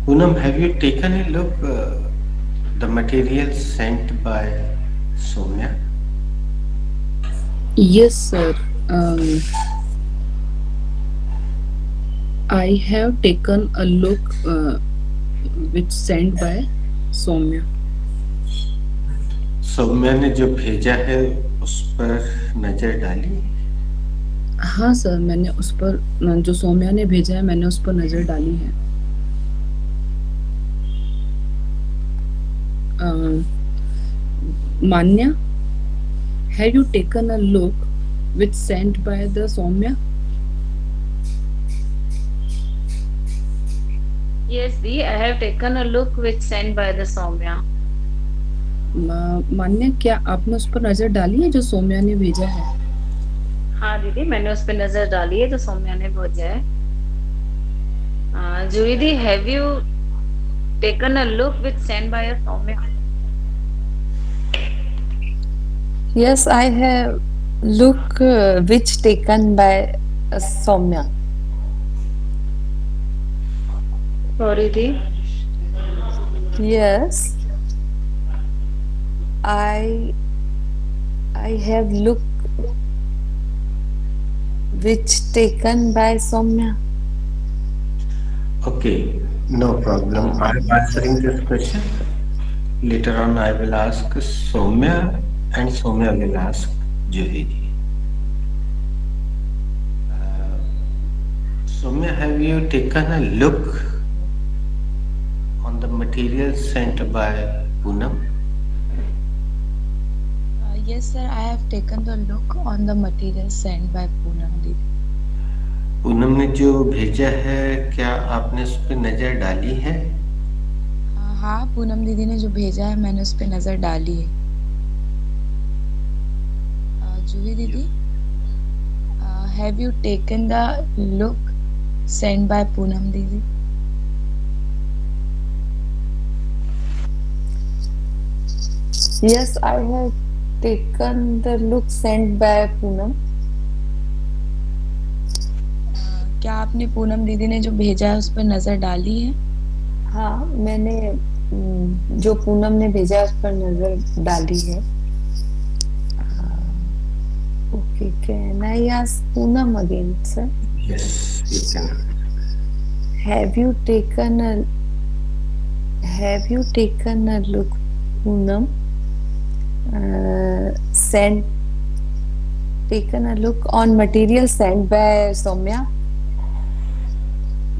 Poonam, have you taken a look the material sent by Soumya? Yes, sir. Um, I have taken a look which sent by Soumya. Saumya ने जो भेजा है उस पर नजर डाली। हाँ सर, मैंने उस पर जो सौम्या ने भेजा है मैंने उस पर नज़र डाली है। अ, मान्या, have you taken a look which sent by the Soumya? Yes, Dee, I have taken a look which sent by the Soumya. मान्या, क्या आपने उस पर नज़र डाली है जो सौम्या ने भेजा है? हाँ दीदी, मैंने उस पर नजर डाली है जो सौम्या ने भेजा है। जूही दी, have you taken a look which send by Soumya? Yes, I have look which taken by Soumya. Sorry दी। Yes, I I have look which taken by Soumya. Okay, no problem. I am answering this question. Later on, I will ask Soumya, and Soumya will ask Juhi ji. Soumya, have you taken a look on the material sent by Poonam? Yes, sir. I have taken the look on the material sent by Poonam Didi. Poonam ने जो भेजा है क्या आपने उस पर नजर डाली है? हाँ, पूनम दीदी ने जो भेजा है मैंने उस पर नजर डाली है। Juhi didi, have you taken the look send by Poonam didi? Yes, I have taken the look sent by Poonam. क्या आपने पूनम दीदी ने जो भेजा है उस पर नजर डाली है? हाँ, मैंने जो पूनम ने भेजा है उस पर नजर डाली है। Okay, can I ask Poonam again, sir? Yes, you can. Have you taken a look, Poonam? Taken a look on material sent by Soumya?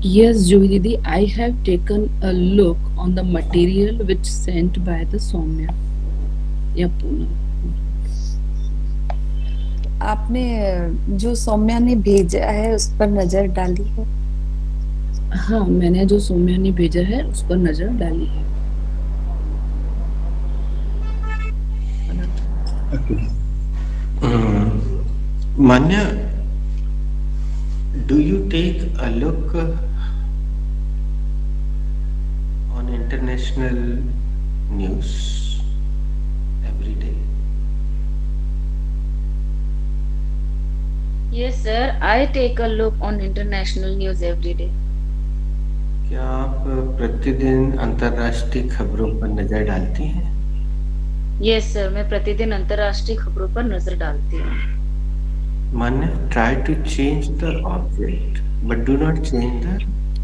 Yes, Juhi Didi, I have taken a look on the material which sent by the Soumya. या पूनम। आपने जो सौम्या ने भेजा है उस पर नजर डाली है? हाँ, मैंने जो सौम्या ने भेजा है उस पर नजर डाली है। Manya, do you take a look on international news every day? Yes, sir. I take a look on international news every day. क्या आप प्रतिदिन अंतर्राष्ट्रीय खबरों पर नजर डालती हैं? Yes, sir. मैं प्रतिदिन अंतर्राष्ट्रीय खबरों पर नजर डालती हूँ। Manya, try to change the object, but do not change the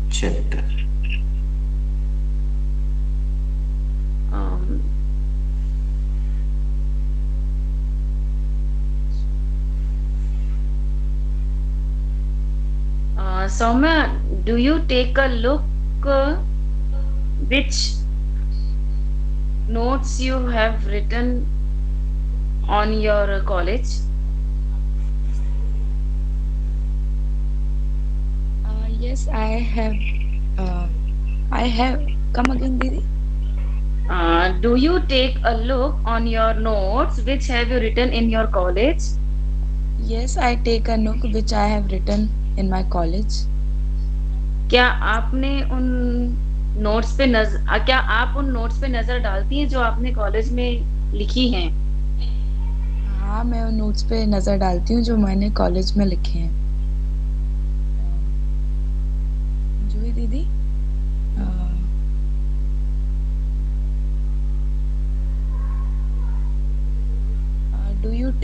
chapter. Um, Soumya, do you take a look which notes you have written on your college? Yes, I have. Come again, Didi. Do you take a look on your notes which have you written in your college? Yes, I take a look which I have written in my college. क्या आपने उन क्या आप उन notes पे नजर डालती हैं जो आपने कॉलेज में लिखी हैं? हाँ, मैं उन नोट्स पे नजर डालती हूँ जो मैंने कॉलेज में लिखे हैं। जूही दीदी,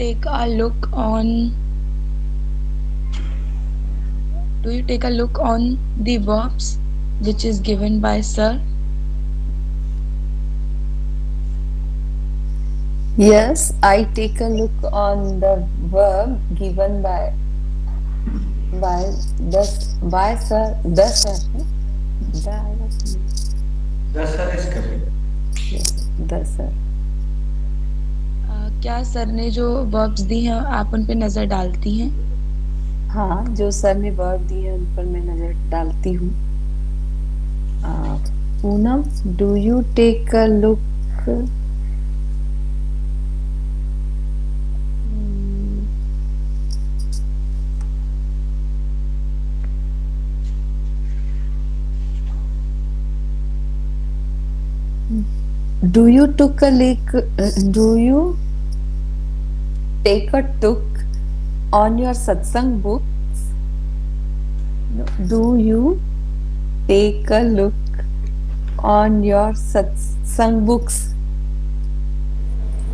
take a look on the verbs which is given by sir? Yes, I take a look on the verb given by by sir, the sir. No? The sir is correct. Yes, the sir. क्या sir ने जो verbs दी हैं आप उन पे नजर डालती हैं? हाँ, जो सर ने वर्ब दिए उन पर मैं नजर डालती हूँ. Poonam, do you take a look? Do you took a look? Do you take a took on your satsang books? No. Do you take a look on your satsang books?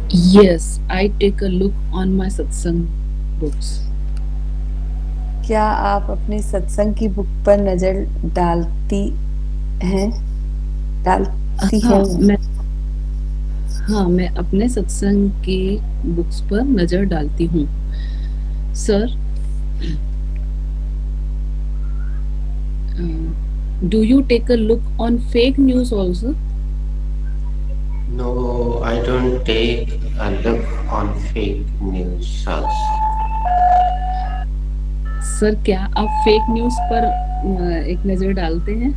Yes, I take a look on my satsang books. क्या आप अपने सत्संग की book पर नजर डालती हैं? डालती हाँ, हैं? मैं अपने सत्संग की बुक्स पर नजर डालती हूँ. Sir, do you take a look on fake news also? No, I don't take a look on fake news also. Sir, क्या आप फेक न्यूज पर एक नजर डालते हैं?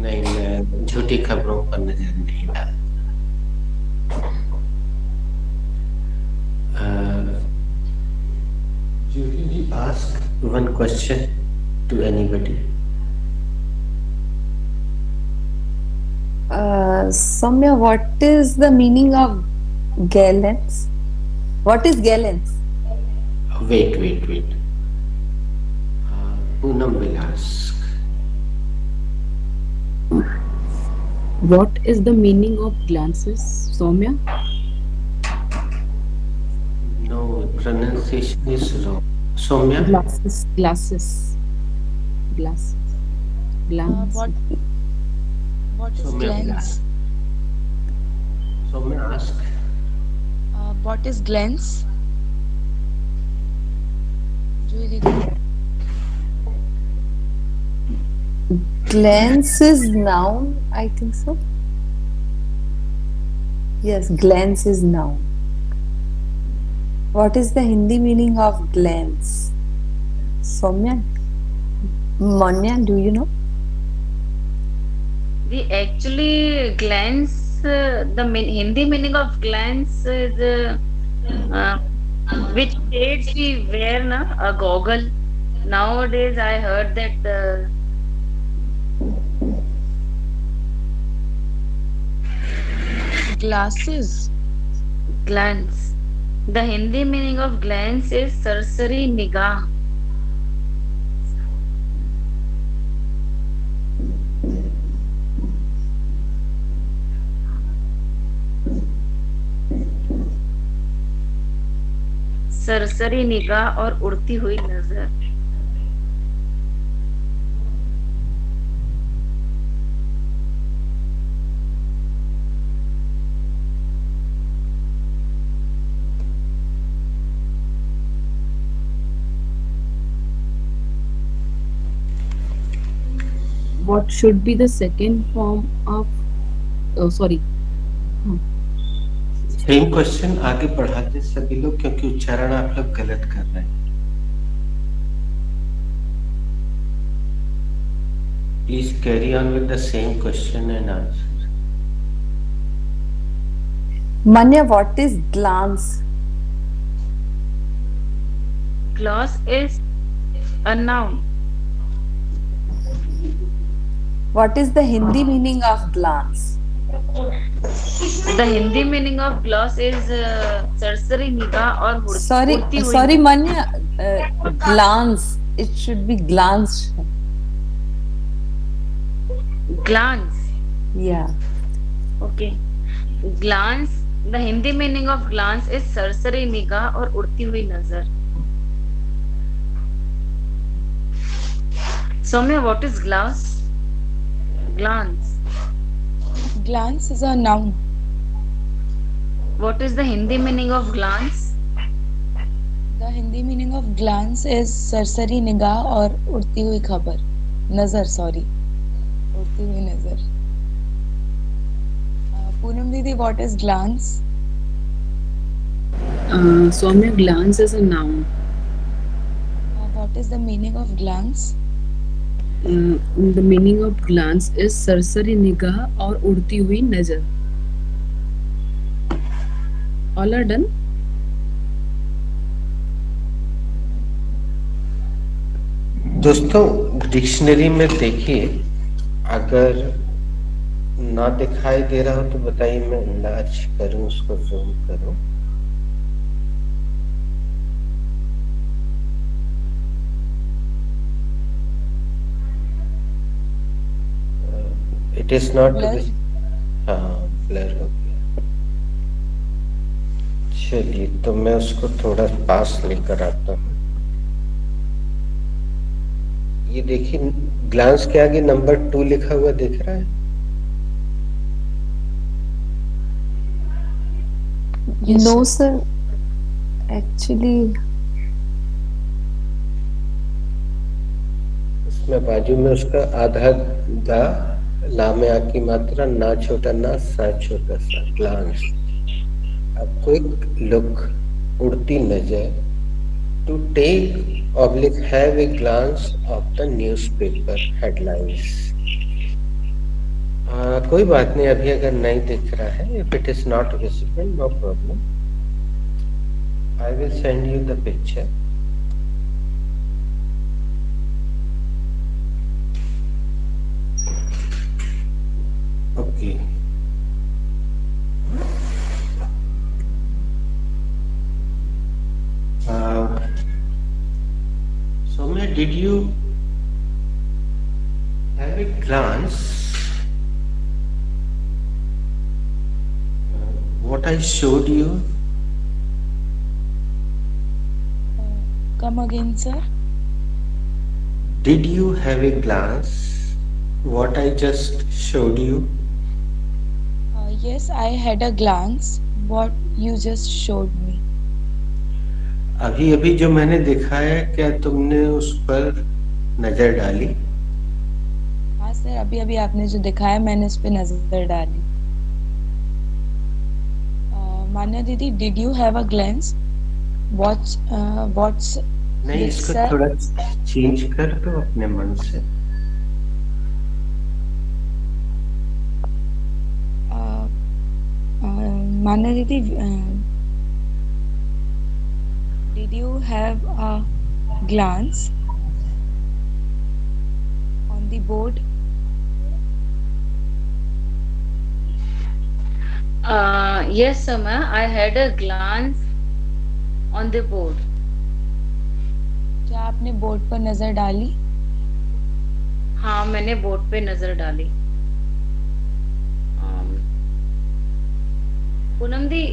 नहीं, मैं झूठी खबरों पर नजर नहीं डालता. You ask one question to anybody. Soumya, what is the meaning of gallants? What is gallants? Wait. Poonam will ask. What is the meaning of glances, Soumya? No, pronunciation is wrong. Soumya? Glasses. What is Soumya will glance? ask. Soumya ask. What is glance? Julie दीदी. Glance is noun, I think so. Yes, glance is noun. What is the Hindi meaning of glance? Soumya? Manya, do you know? The actually glance, Hindi meaning of glance is which shades we wear, na? A goggle. Nowadays, I heard that Glasses. glance. The Hindi meaning of glance is sarsari nigah. सरसरी निगाह और उड़ती हुई नजर. What should be the second form of? Oh, sorry. Same question आगे बढ़ाते सभी लोग, क्योंकि उच्चारण आप लोग गलत कर रहे हैं. Please carry on with the same question and answer. Manya, what is glance? Gloss is a noun. What is the Hindi meaning of glance? The Hindi meaning of gloss is सरसरी निगाह और उड़ती हुई. Sorry, Manya. Glance. It should be glance. Glance. Yeah. Okay. Glance The Hindi meaning of glance is सरसरी निगाह और उड़ती हुई नजर. Soumya, what is glance? Glance is a noun. What is the Hindi meaning of glance? The Hindi meaning of glance is सरसरी निगाह और उड़ती हुई खबर नजर सॉरी उड़ती हुई नजर. Poonam Didi, what is glance? Soumya, glance is a noun. What is the meaning of glance? The meaning of glance is सरसरी निगाह और उड़ती हुई नजर. All are done. दोस्तों डिक्शनरी में देखिए, अगर ना दिखाई दे रहा हो तो बताइए, मैं इनलार्ज करूं, उसको जूम करूं. It is not. हाँ, ब्लर हो गया. चलिए, तो मैं उसको थोड़ा पास लेकर आता हूँ. ये देखिए, ग्लांस के आगे नंबर 2 लिखा हुआ दिख रहा है. No, sir. Actually, इसमें बाजू में उसका आधा दा, ला में आ की मात्रा, ना छोटा ना, सा छोटा सा, ग्लांस. आपको एक लुक, उड़ती नजर, to take oblique have a glance of the newspaper headlines. कोई बात नहीं, अभी अगर नहीं दिख रहा है, if it is not visible, no problem, I will send you the picture. Okay. Soumya, did you have a glance what I showed you? Come again, sir. Did you have a glance what I just showed you? Yes, I had a glance. What you just showed me. अभी अभी जो मैंने दिखाया, क्या तुमने उस पर नजर डाली? हाँ सर, अभी अभी आपने जो दिखाया मैंने उस पर नजर डाली. Manya didi, did you have a glance? What's नहीं, इसको थोड़ा चेंज कर दो अपने मन से. मान्या दीदी, did you have a glance on the board? Yes, Soumya, I had a glance on the board. क्या आपने बोर्ड पर नजर डाली? हाँ, मैंने बोर्ड पे नजर डाली. पूनम दी,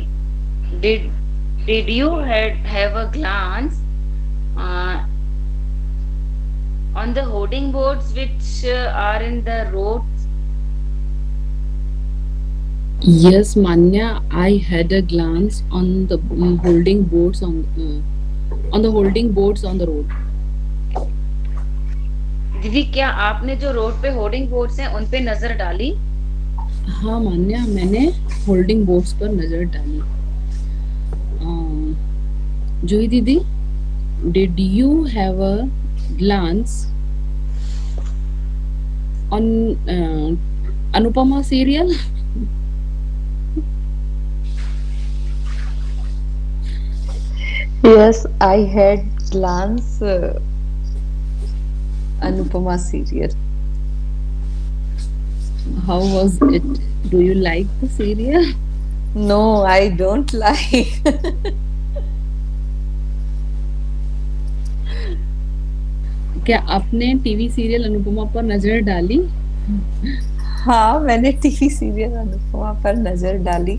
did you have a glance on the hoarding boards which are in the roads? Yes, Manya, I had a glance on the holding boards on the holding boards on the road. दीदी, क्या आपने जो road पे hoarding boards हैं उन पे नजर डाली? हाँ मान्या, मैंने होल्डिंग बोर्ड्स पर नजर डाली. Juhi didi, did you have a glance on Anupama serial? yes, I had glance Anupama serial. How was it? Do you like the serial? No, I don't like. क्या आपने टीवी सीरियल अनुपमा पर नजर डाली? हाँ, मैंने टीवी सीरियल अनुपमा पर नजर डाली.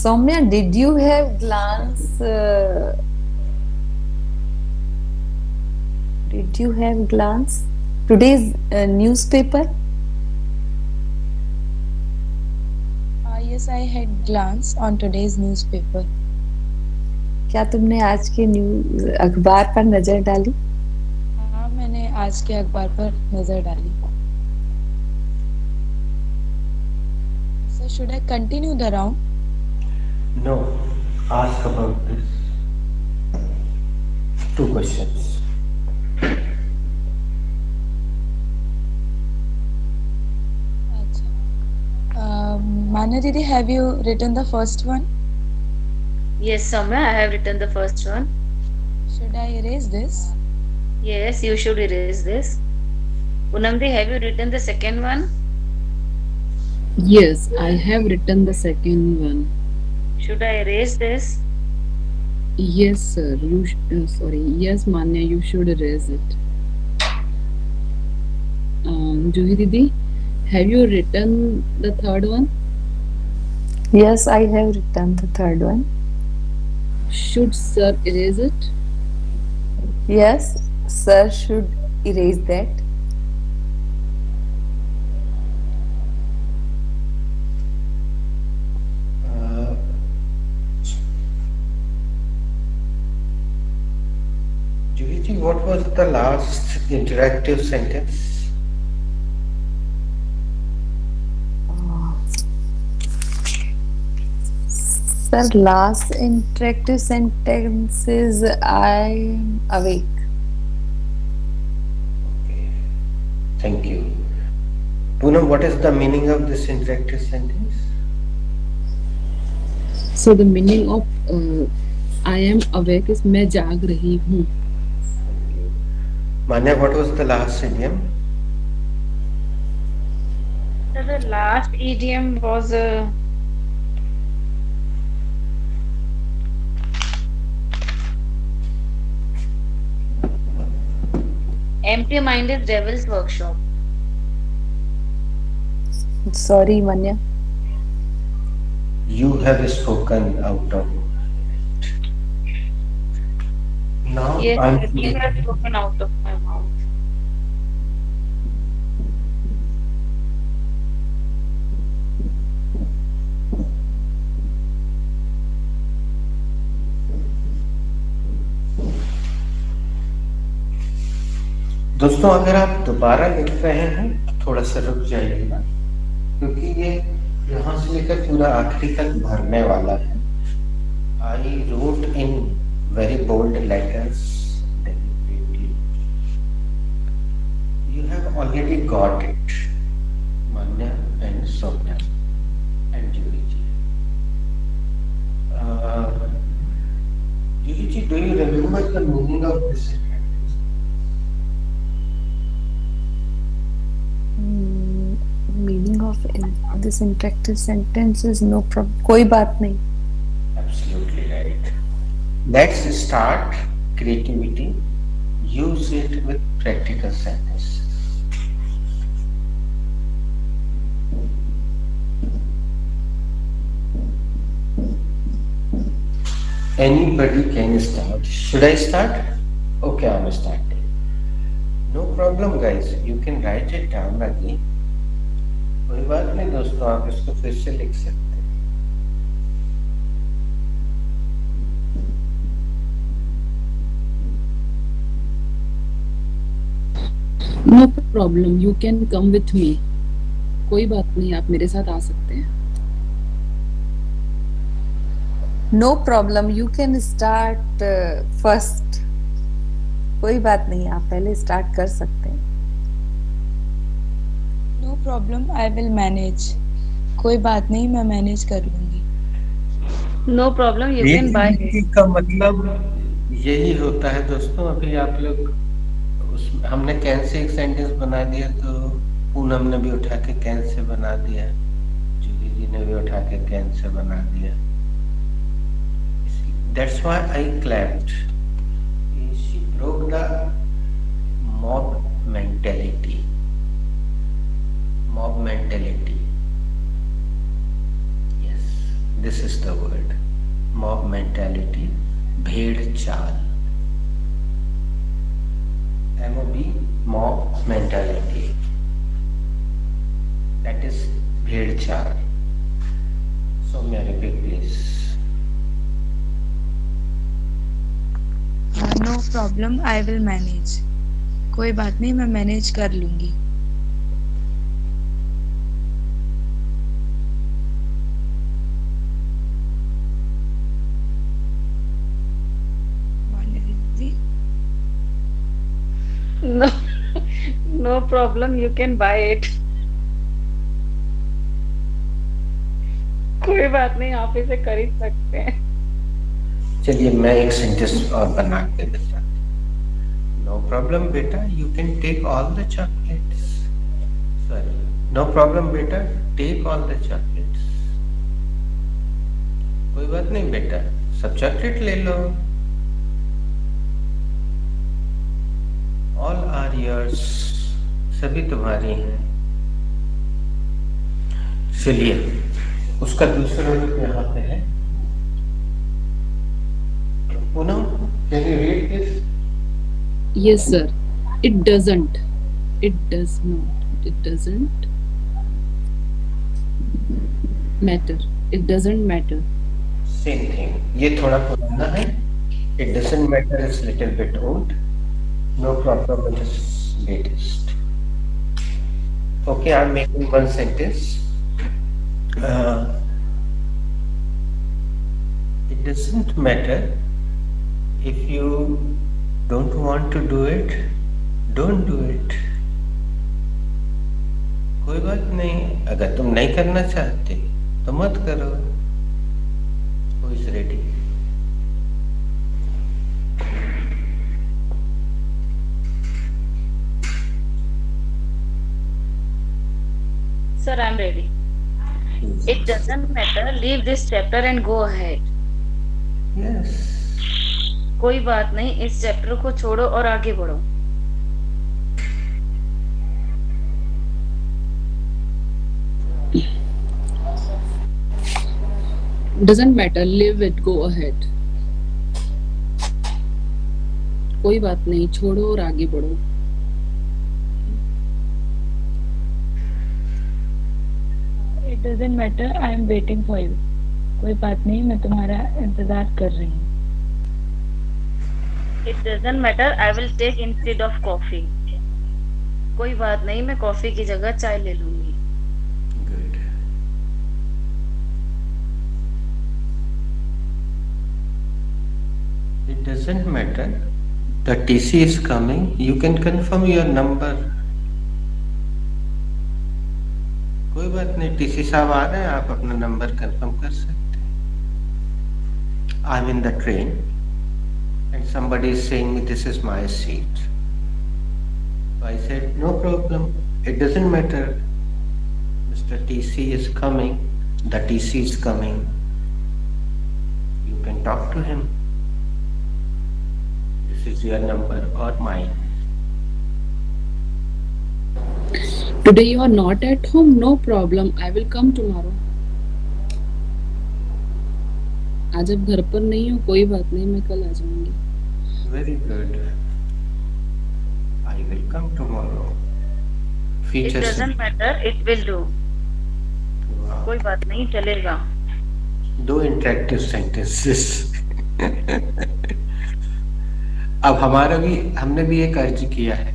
Soumya, did you have glance? Did you have glance today's newspaper? Yes, I had glanced on today's newspaper. क्या तुमने आज के न्यूज अखबार पर नजर डाली? हाँ, मैंने आज के अखबार पर नजर डाली. So should I continue the round? No, ask about this. 2 questions. Manya Didi, have you written the first one? Yes, Soumya, I have written the first one. Should I erase this? Yes, you should erase this. Poonamdi, have you written the second one? Yes, I have written the second one. Should I erase this? Yes, sir. Yes, Manya, you should erase it. Juhi Didi, have you written the third one? Yes, I have written the third one. Should sir erase it? Yes, sir should erase that. Juhiji, what was the last interactive sentence? Sir, last interactive sentence is I'm awake. Okay, thank you. Poonam, what is the meaning of this interactive sentence? So the meaning of I am awake is मैं जाग रही हूँ. Thank you. Manya, what was the last idiom? So the last idiom was empty mind is devil's workshop. Sorry, Manya. You have spoken out of it. Now Yes, I'm everything has spoken out of my mouth. दोस्तों, अगर आप दोबारा लिख रहे हैं थोड़ा सा रुक जाइएगा, क्योंकि ये यहाँ से लेकर पूरा आखिरी तक भरने वाला है. I wrote in very bold letters deliberately. You have already got it, Manya and Soumya and Juhi ji. Juhi ji, do you remember the meaning of this sentence? Meaning of this interactive sentence is no problem. कोई बात नहीं. Absolutely right. Let's start creativity. Use it with practical sentences. Anybody can start. Should I start? Okay, I'm starting. No problem, guys. You can write it down again. कोई बात नहीं दोस्तों, आप इसको फिर से लिख सकते हैं. No problem. You can come with me. कोई बात नहीं, आप मेरे साथ आ सकते हैं. No problem. You can start first. कोई बात नहीं, आप पहले स्टार्ट कर सकते हैं. No problem, I will manage. कोई बात नहीं, मैं मैनेज कर लूंगी. No problem, you can buy it. का मतलब यही होता है दोस्तों. अभी आप लोग हमने कैन से एक सेंटेंस बना दिया, तो पूनम ने भी उठा के कैन से बना दिया, जूही जी ने भी उठा के कैन से बना दिया. That's why I clapped. She broke the mob mentality. Mob mentality. Yes, this is the word mob mentality, भेड़ चाल, MOB, mob mentality, that is भेड़ चाल. Soumya, repeat please. No problem, I will manage. कोई बात नहीं, मैं manage कर लूंगी. Mandvi, No, no problem. You can buy it. कोई बात नहीं, आप इसे खरीद सकते हैं. चलिए मैं एक सेंटेंस और बना के देता हूँ. No problem beta, you can take all the chocolates. Sorry, no problem beta, take all the chocolates. कोई बात नहीं बेटा, सब चॉकलेट ले लो. ऑल आर योर्स, सभी तुम्हारी हैं. चलिए उसका दूसरा रूप यहाँ पे है. Poonam, can you read this? Yes, sir. It doesn't. It does not. It doesn't matter. It doesn't matter. Same thing. ये थोड़ा पुराना है. It doesn't matter is little bit old. No problem it is latest. Okay, I am making one sentence. It doesn't matter if you don't want to do it, don't do it. कोई बात नहीं, अगर तुम नहीं करना चाहते तो मत करो. Who is ready? Sir, I'm ready. It doesn't matter. Leave this chapter and go ahead. Yes. कोई बात नहीं, इस चैप्टर को छोड़ो और आगे बढ़ो. Doesn't matter. Live it. Go ahead. कोई बात नहीं, छोड़ो और आगे बढ़ो. It doesn't matter, I am waiting for you. कोई बात नहीं, मैं तुम्हारा इंतजार कर रही हूँ. It doesn't matter. I will take instead of coffee. कोई बात नहीं, मैं कॉफी की जगह चाय ले लूंगी. Good. It doesn't matter. The TC is coming. You can confirm your number. कोई बात नहीं, टीसी साहब आ रहे हैं, आप अपना नंबर कंफर्म कर सकते हैं. I'm in the train and somebody is saying me this is my seat. So I said no problem. It doesn't matter. Mr. TC is coming. The TC is coming. You can talk to him. This is your number or mine. Today you are not at home. No problem. I will come tomorrow. आज आप घर पर नहीं हो, कोई बात नहीं, मैं कल आ जाऊंगी. Very good. I will come tomorrow. It Future doesn't matter. It will do. Wow. कोई बात नहीं, चलेगा. दो इंटरेक्टिव सेंटेंसेस. अब हमने भी एक अर्ज किया है.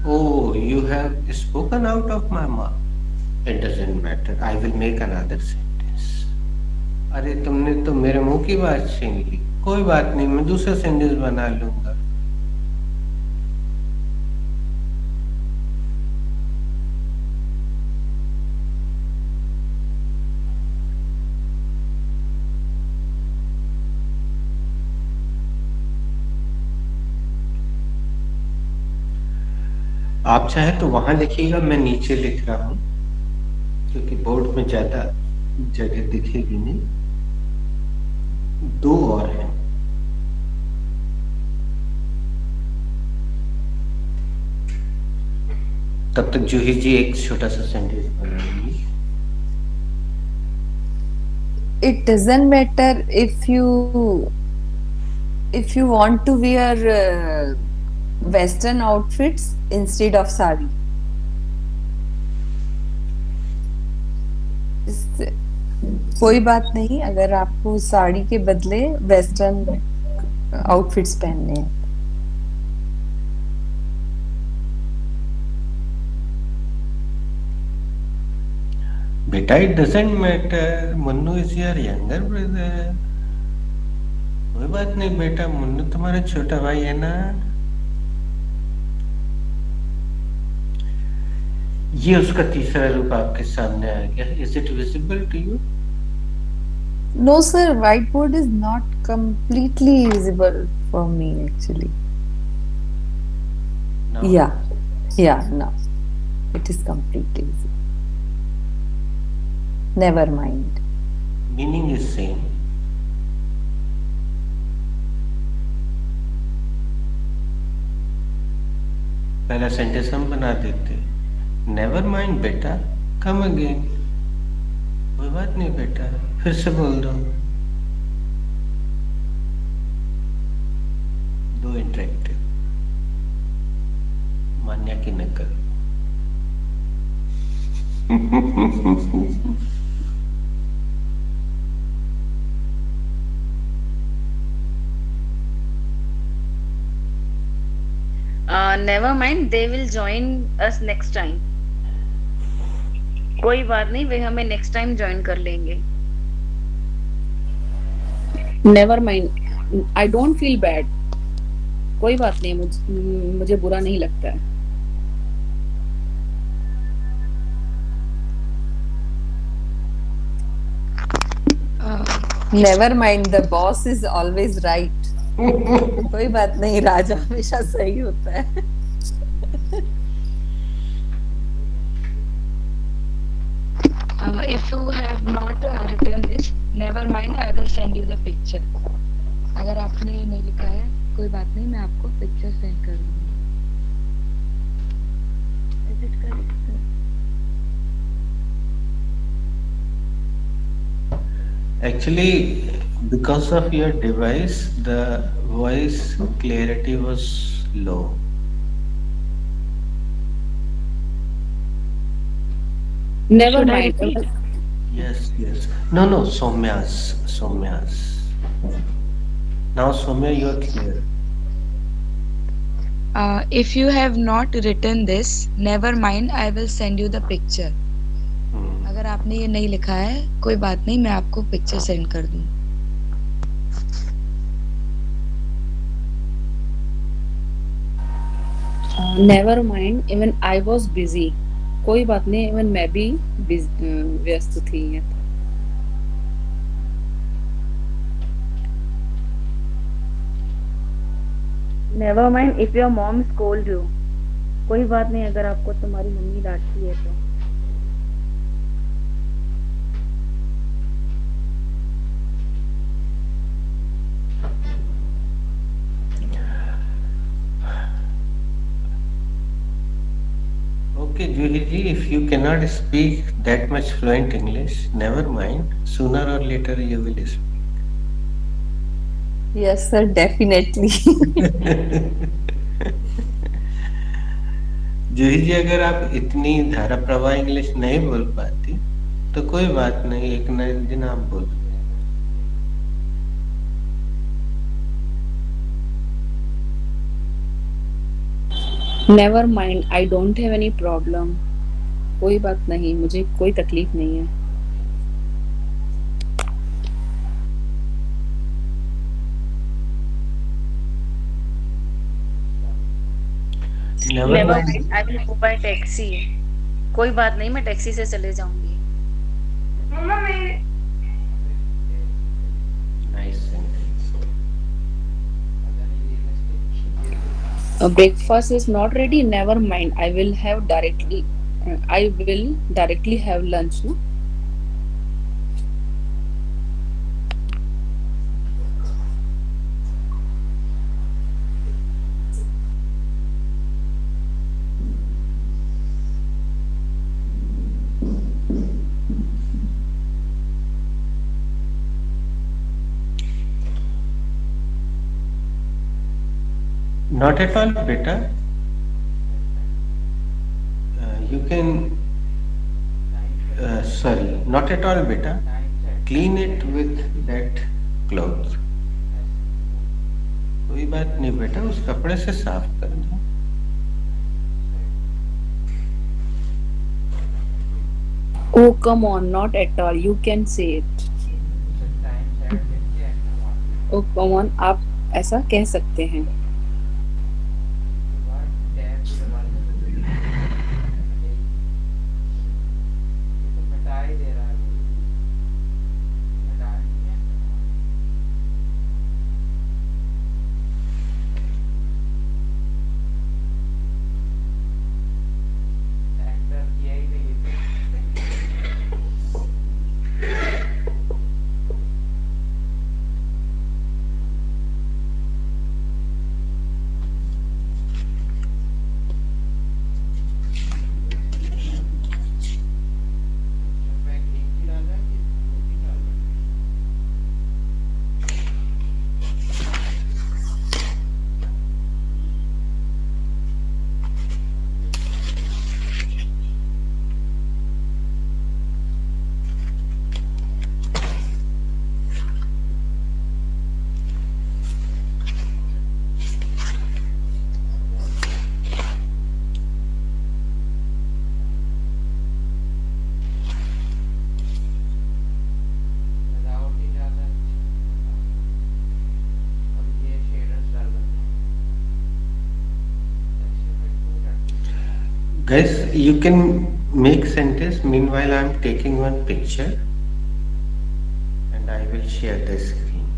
Oh, you have spoken out of my mouth. It doesn't matter. I will make another sentence. अरे तुमने तो मेरे मुंह की बात छीन ली. कोई बात नहीं, मैं दूसरा सेंटेंस बना लूंगा. आप चाहे तो वहां लिखिएगा, मैं नीचे लिख रहा हूं क्योंकि बोर्ड में ज्यादा जगह दिखेगी नहीं. दो और हैं. तब तक जूही जी एक छोटा सा सेंटेंस बनाएंगी. It doesn't matter if you want to wear western outfits instead of sari. इस- कोई बात नहीं अगर आपको साड़ी के बदले वेस्टर्न आउटफिट्स पहनने हैं. बेटा it doesn't matter, Munnu is your younger brother. कोई बात नहीं बेटा, मुन्नू तुम्हारा छोटा भाई है ना. ये उसका तीसरा रूप आपके सामने आ गया. Is it visible to you? No, sir, whiteboard is not completely visible for me actually. No. Yeah, no. It is completely visible. Never mind. Meaning is same. पहला सेंटेंस हम बना देते. नेवर माइंड बेटा, कम अगेन. कोई बात नहीं बेटा, फिर से बोल दो. दो इंटरेक्टिव. मान्या की नकल. Never mind, they will join us next time. कोई बात नहीं, वे हमें नेक्स्ट टाइम ज्वाइन कर लेंगे. Never mind, I don't feel bad. कोई बात नहीं, मुझे बुरा नहीं लगता है. Never mind, the boss is always right. कोई बात नहीं, राजा हमेशा सही होता है. If you have not written this, never mind, I will send you the picture. अगर आपने ये नहीं लिखा है, कोई बात नहीं, मैं आपको पिक्चर सेंड कर दूंगी. Is it correct, sir? Actually, because of your device, the voice clarity was low. Never mind. Yes. No, Soumya's. Now, Soumya, you are clear. If you have not written this, never mind, I will send you the picture. अगर आपने ये नहीं लिखा है, कोई बात नहीं, मैं आपको पिक्चर सेंड कर दूँ. Never mind, even I was busy. कोई बात नहीं, इवन मैं भी व्यस्त थी. Never mind if your mom scold you. कोई बात नहीं अगर आपको तुम्हारी मम्मी डांटती है तो. Okay, Juhi ji, if you cannot speak that much fluent English, never mind. Sooner or later you will speak. Yes, sir, definitely. जूही जी, अगर आप इतनी धारा प्रवाह इंग्लिश नहीं बोल पाती तो कोई बात नहीं, एक न एक दिन आप बोल. Never mind, I don't have any problem. कोई बात नहीं, मुझे कोई तकलीफ नहीं है. Never mind, I will go bye taxi. कोई बात नहीं, मैं टैक्सी से चले जाऊंगी. मम्मा मेरे nice sentence. Breakfast is not ready. Never mind, I will directly have lunch. No? Not at all, beta. You can, sorry, not at all, beta. Clean it with that cloth. कोई बात नहीं बेटा, उस कपड़े से साफ कर दो. Oh, come on, not at all. You can say it. Oh, come on, आप ऐसा कह सकते हैं. Guys, you can make sentence. Meanwhile, I am taking one picture and I will share the screen.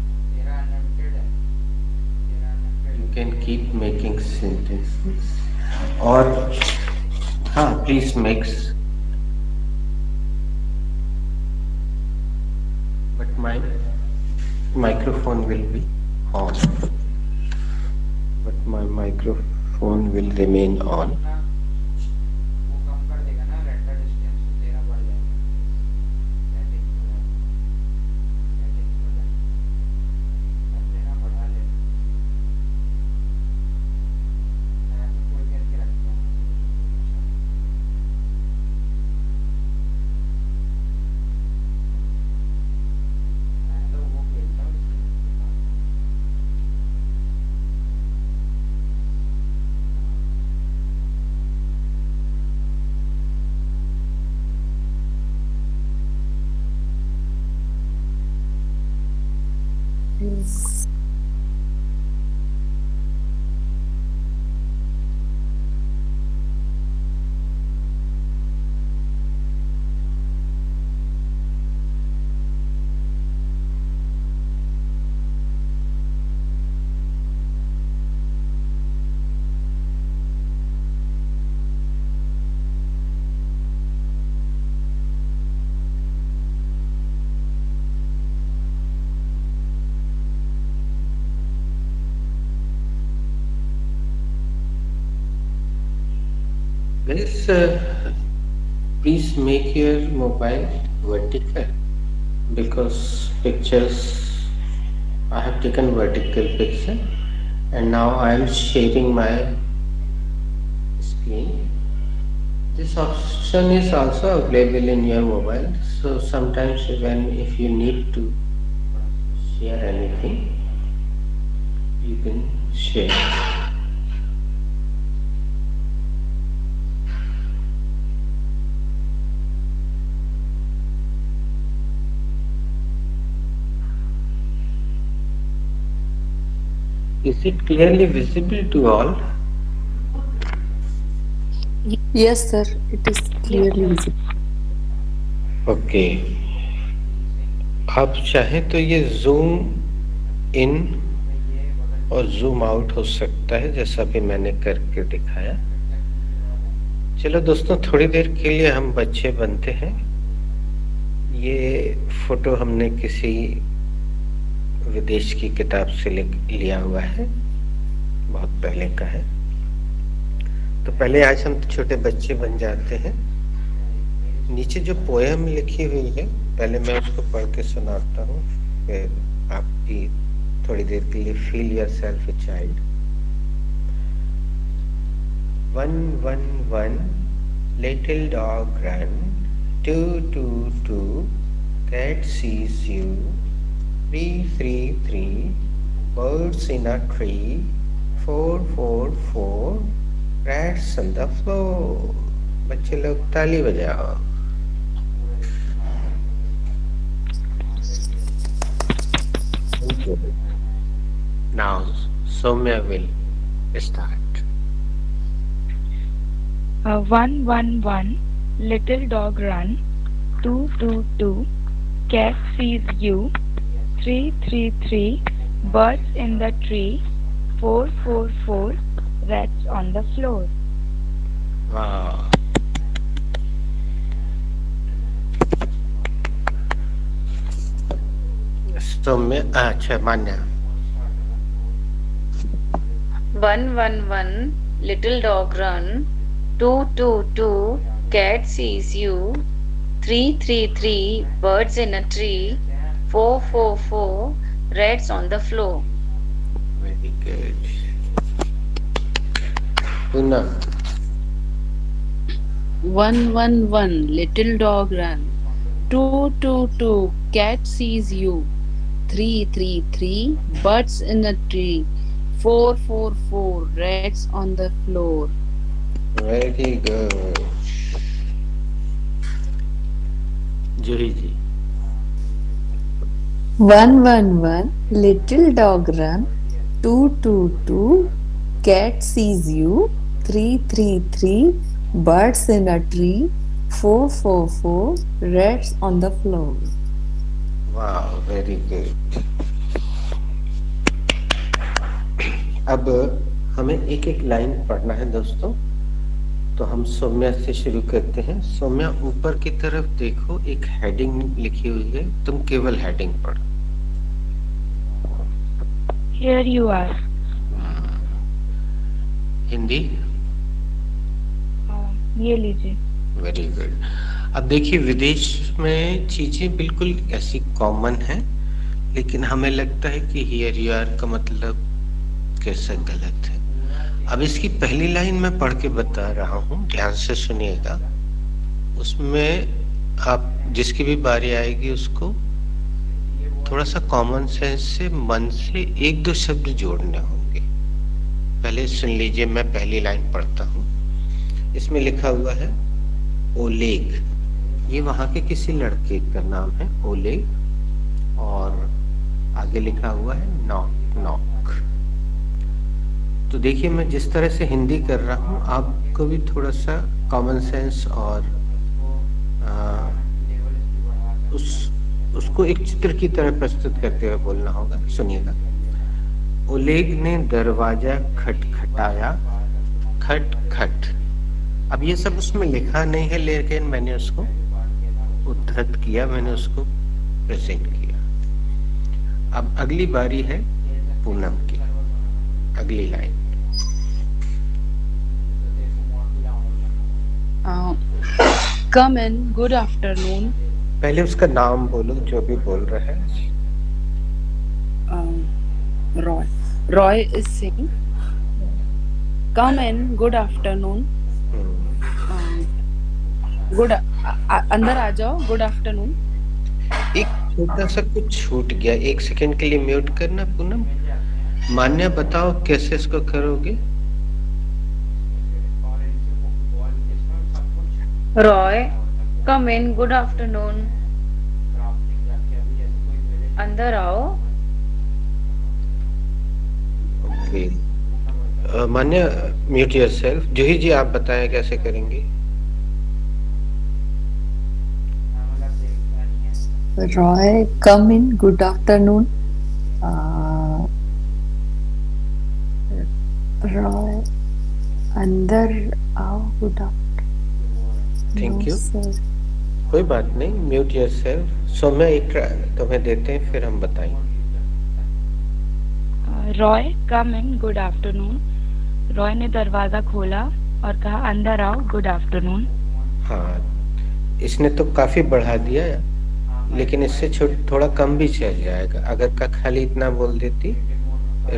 You can keep making sentences. Or, please mix. But my microphone will be on. But my microphone will remain on. Guys, please make your mobile vertical because pictures, I have taken vertical picture and now I am sharing my screen. This option is also available in your mobile, so sometimes if you need to share anything, you can share. Is it clearly visible to all? Yes, sir. It is clearly visible. Okay, आप चाहे तो ये zoom in और zoom out हो सकता है, जैसा भी मैंने करके दिखाया. चलो दोस्तों, थोड़ी देर के लिए हम बच्चे बनते हैं. ये फोटो हमने किसी विदेश की किताब से लिया हुआ है, बहुत पहले का है. तो पहले आज हम छोटे बच्चे बन जाते हैं. नीचे जो पोएम लिखी हुई है, पहले मैं उसको पढ़ के सुनाता हूँ, फिर आप भी थोड़ी देर के लिए feel yourself a child. 1, 1, 1, little dog run. 2, 2, 2, cat sees you. 3, 3, 3, birds in a tree. 4, 4, 4, rats on the floor. बच्चे लोग ताली बजाओ. Now Soumya will start. 1, 1, 1, little dog run. 2, 2, 2, cat sees you. 3, 3, 3, birds in the tree. 4, 4, 4, rats on the floor. Wow. Soumya, अच्छा मान्या. 1, 1, 1, little dog run. 2, 2, 2, cat sees you. 3, 3, 3, birds in a tree. 4, 4, 4, rats on the floor. Very good. Poonam. 1, 1, 1, little dog run. 2, 2, 2, cat sees you. 3, 3, 3, birds in a tree. 4, 4, 4, rats on the floor. Very good. Juhi ji. 1, 1, 1, little dog run. 2, 2, 2, cat sees you. 3, 3, 3, birds in a tree. 4, 4, 4, rats on the floor. Wow, very good. अब हमें एक एक line पढ़ना है दोस्तों. तो हम सौम्या से शुरू करते हैं. सौम्या ऊपर की तरफ देखो, एक हेडिंग लिखी हुई है, तुम केवल हेडिंग पढ़ो. Here you are. हिंदी. ये लीजिए. Very good. अब देखिए, विदेश में चीजें बिल्कुल ऐसी कॉमन है, लेकिन हमें लगता है कि हियर यू आर का मतलब कैसा गलत है. अब इसकी पहली लाइन मैं पढ़ के बता रहा हूँ, ध्यान से सुनिएगा. उसमें आप जिसकी भी बारी आएगी उसको थोड़ा सा कॉमन सेंस से मन से एक दो शब्द जोड़ने होंगे. पहले सुन लीजिए, मैं पहली लाइन पढ़ता हूँ. इसमें लिखा हुआ है ओलेग. ये वहां के किसी लड़के का नाम है ओलेग, और आगे लिखा हुआ है नॉक नॉक. तो देखिए, मैं जिस तरह से हिंदी कर रहा हूँ, आपको भी थोड़ा सा कॉमन सेंस और उसको एक चित्र की तरह प्रस्तुत करते हुए बोलना होगा. सुनिएगा. ओलेग ने दरवाजा खटखटाया, खट खट. अब ये सब उसमें लिखा नहीं है, लेकिन मैंने उसको उद्धृत किया, मैंने उसको प्रेजेंट किया. अब अगली बारी है पूनम की. अगली line. Come in, good afternoon. पहले उसका नाम बोलो, जो भी बोल रहा है. Roy. Roy is saying, come in, good afternoon. Good. अंदर आ जाओ. Good afternoon. एक छोटा सा कुछ छूट गया, 1 सेकंड के लिए म्यूट करना. पूनम, मान्या बताओ कैसे इसको करोगे. Roy, come in, good afternoon. अंदर आओ. ओके. मान्या, म्यूट योरसेल्फ. जूही जी, आप बताएं कैसे करेंगे. Roy, come in, good afternoon. Roy, अंदर आओ, good afternoon. Thank you. sir. कोई बात नहीं, म्यूट योरसेल्फ. सौम्या, एक तुम्हें देते हैं, फिर हम बताएंगे. Roy, come in, good afternoon. Roy ने दरवाजा खोला और कहा, अंदर आओ, गुड आफ्टरनून. हाँ, इसने तो काफी बढ़ा दिया, लेकिन इससे थोड़ा कम भी चल जाएगा. अगर का खाली इतना बोल देती,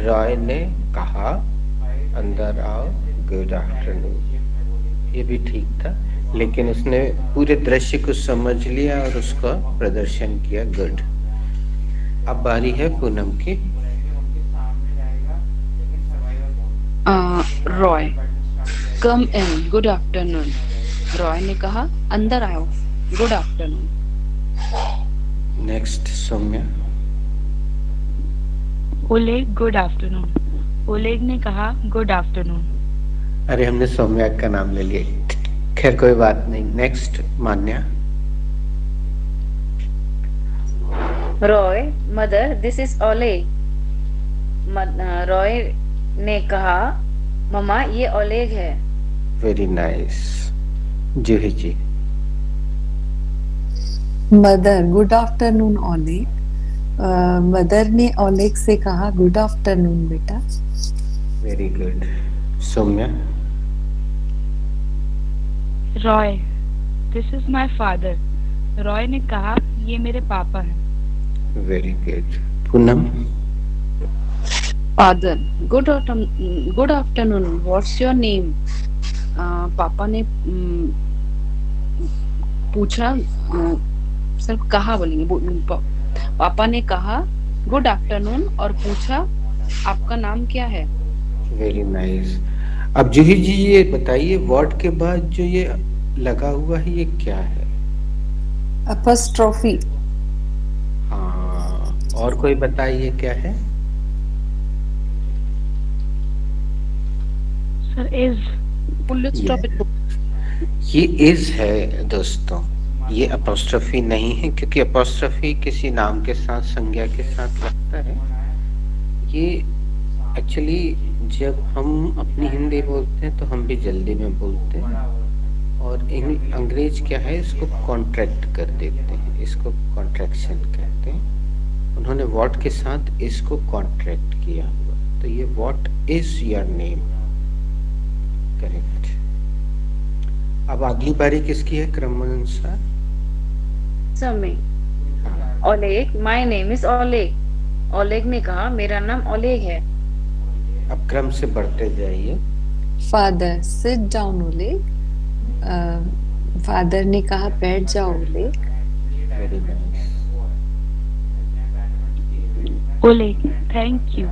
रॉय ने कहा, अंदर आओ, गुड आफ्टरनून, ये भी ठीक था, लेकिन उसने पूरे दृश्य को समझ लिया और उसका प्रदर्शन किया। गुड। अब बारी है पूनम की। Roy, come in, good afternoon. Roy ने कहा, अंदर आओ, good afternoon. Next Soumya. Oleg, good afternoon. Oleg ने कहा, गुड आफ्टरनून। अरे हमने सौम्या का नाम ले लिया, खैर कोई बात नहीं। Next Manya. Roy, mother, this is Oleg. Roy ने कहा, ममा ये ओलेग है। Very nice. Juhi ji. Mother, good afternoon Oleg. Mother ने ओलेग से कहा, गुड आफ्टरनून बेटा। Very good. Soumya. Roy, this is my father. Roy ने कहा, ये मेरे पापा हैं। Very good. Poonam. Father, good afternoon, what's your name? पापा ने पूछा, सिर्फ कहा बोलेंगे, पापा ने कहा गुड आफ्टरनून और पूछा आपका नाम क्या है? Very nice. अब जूही जी ये बताइए, वर्ड के बाद जो ये लगा हुआ है ये क्या है? अपॉस्ट्रोफी। हाँ, और कोई बताइए क्या है? Sir, is. ये इज है दोस्तों, ये अपॉस्ट्रोफी नहीं है, क्योंकि अपॉस्ट्रोफी किसी नाम के साथ, संज्ञा के साथ लगता है। ये एक्चुअली जब हम अपनी हिंदी बोलते हैं तो हम भी जल्दी में बोलते हैं, और अंग्रेज क्या है, इसको कॉन्ट्रैक्ट कर देते हैं, इसको कॉन्ट्रैक्शन कहते हैं। उन्होंने व्हाट के साथ इसको कॉन्ट्रैक्ट किया हुआ, तो ये what is your name, correct. अब अगली बारी किसकी है क्रमानुसार? समय। Oleg, my name is Oleg. Oleg ने कहा, मेरा नाम ओलेग है। अब क्रम से बढ़ते जाइए। Father, sit down Oleg. Father ने कहा, बैठ जाओ Oleg. Very nice. Oleg, thank you.